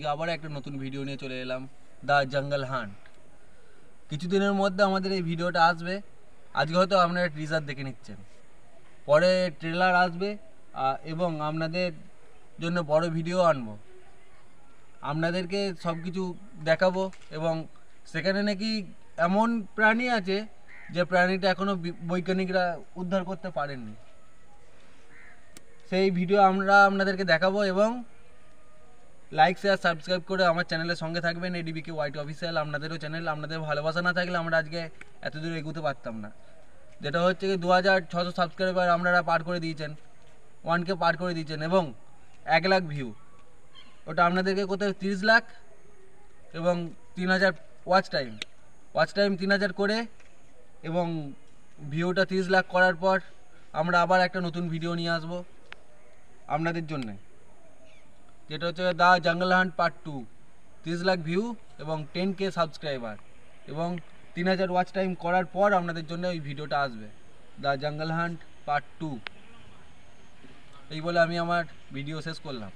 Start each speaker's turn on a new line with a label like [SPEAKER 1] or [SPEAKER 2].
[SPEAKER 1] আজকে আবার একটা নতুন ভিডিও নিয়ে চলে এলাম, দ্য জঙ্গল হান্ট। কিছুদিনের মধ্যে আমাদের এই ভিডিওটা আসবে। আজকে হয়তো আপনারা টিজার দেখে নিচ্ছেন, পরে ট্রেলার আসবে এবং আপনাদের জন্য বড় ভিডিও আনবো, আপনাদেরকে সব কিছু দেখাবো। এবং সেখানে নাকি এমন প্রাণী আছে যে প্রাণীটা এখনও বৈজ্ঞানিকরা উদ্ধার করতে পারেননি। সেই ভিডিও আমরা আপনাদেরকে দেখাবো এবং লাইক শেয়ার সাবস্ক্রাইব করে আমার চ্যানেলের সঙ্গে থাকবেন। এডিবিকে ওয়াইটি অফিসিয়াল আপনাদেরও চ্যানেল। আপনাদের ভালোবাসা না থাকলে আমরা আজকে এত দূর এগোতে পারতাম না। যেটা হচ্ছে কি 2600 সাবস্ক্রাইবার আপনারা পার করে দিয়েছেন, 1K পার করে দিয়েছেন এবং 1 লাখ ভিউ। ওটা আপনাদেরকে কোথায় 30 লাখ এবং 3000 ওয়াচ টাইম 3000 করে এবং ভিউটা 30 লাখ করার পর আমরা আবার একটা নতুন ভিডিও নিয়ে আসবো আপনাদের জন্যে, যেটা হচ্ছে the jungle hunt part 2। 30 lakh view এবং 10K সাবস্ক্রাইবার এবং 3000 ওয়াচ টাইম করার পর আপনাদের জন্য ওই ভিডিওটা আসবে, দ্য জঙ্গল হান্ট পার্ট 2। এই বলে আমি আমার ভিডিও শেষ করলাম।